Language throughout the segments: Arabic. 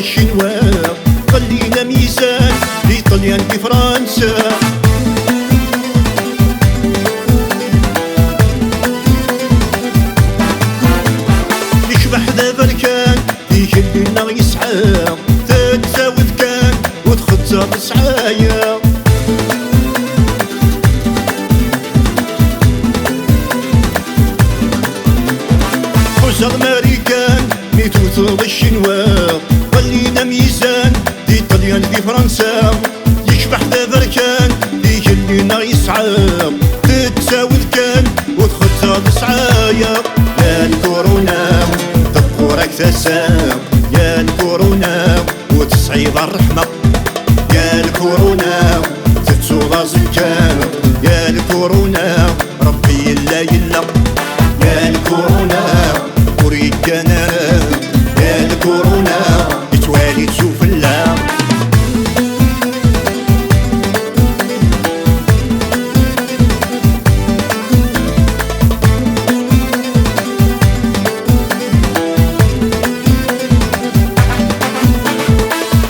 الشنوا خلينا ميزان لطليان في فرنسا. يشبح ذا بركان يخلينا يسعى تتزاوذ كان وتخطى بسعايا. حوزة ماريكان ميتوث الشنوا خلينا ميزان دي طليان دي فرنسا. يشبح ذا بركان يخلينا يسعى تتزاوذ كان وتخطى بسعايا. يا الكورونا تذكرك تسام يا الكورونا وتصعيد الرحمة. يا الكورونا تتسوغ زكان يا الكورونا ربي إلا يلا. يا الكورونا قريت كان يا الكورونا يتوالي تشوف الله.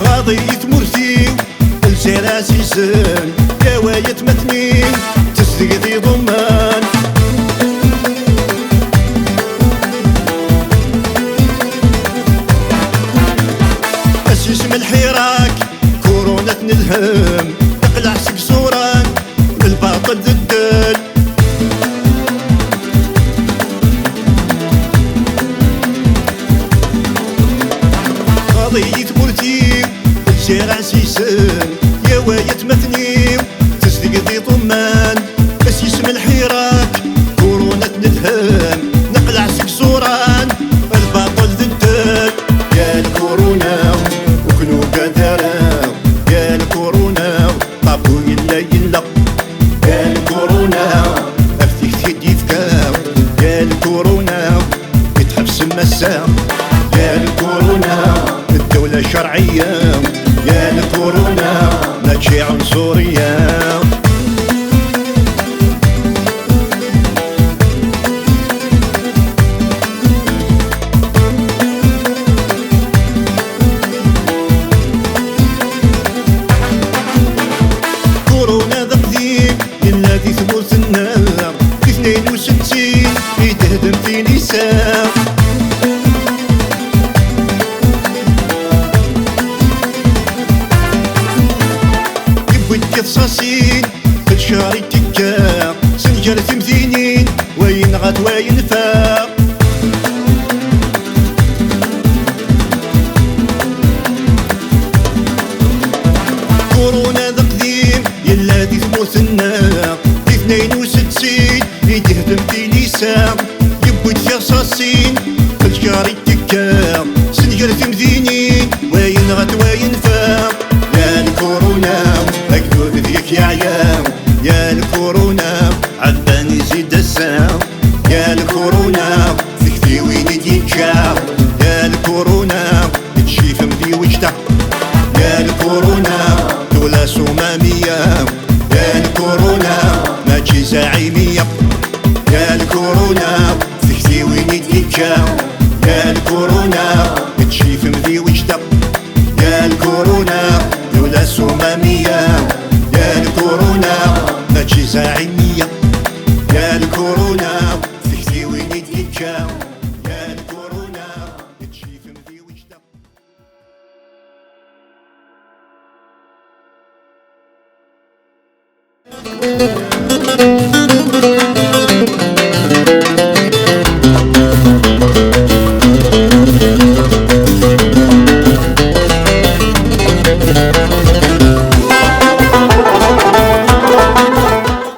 قضية مرسي الجيرة سيسن يا وايت مثنين تسديدي ضمان. اسم الحراك كورونا تنلهم تقلع سكسوران بالباطل ضدل. قضية مرتي الجيران سيسن يا وايت مثني تسديدي ضمان. بس اسم الحراك كورونا تنلهم نقلع سكسوران الباطل ضدل. يا الكورونا وكنو قدرا يا الكورونا طابو يلا يلا. يا الكورونا افتيك تيدي فكاو يا الكورونا يتحبس المسا. يا الكورونا الدولة شرعية يا الكورونا لا تجي عنصرية. كورونا ذا قديم الذي ثبوت النار في 62 يتهدم في نساء. قصاصين في الشهر التكا سنجر ثمثينين وين غد وين فاق. كورونا ذا قديم يلادي ثبوت النار في 62 يتهدم في نساء. يبوت قصاصين في الشهر التكا سنجر ثمثينين وين غد وين فاق. يا الكورونا مكتوب ذيك يا عيام يا الكورونا عذبان يزيد السام. يا الكورونا فيك في وين يتشاف. يا الكورونا تشيف مدي وجده. يا الكورونا دولة صمامية يا الكورونا ما تجي زعيمية. يا الكورونا فيك في وين يتشاف. يا الكورونا تشيف مدي وجده. يا الكورونا دولة صمامية يا الكورونا ما تجي زعيمية. يا الكورونا تكتي وين يتكا. يا الكورونا تشيف مدي وجده.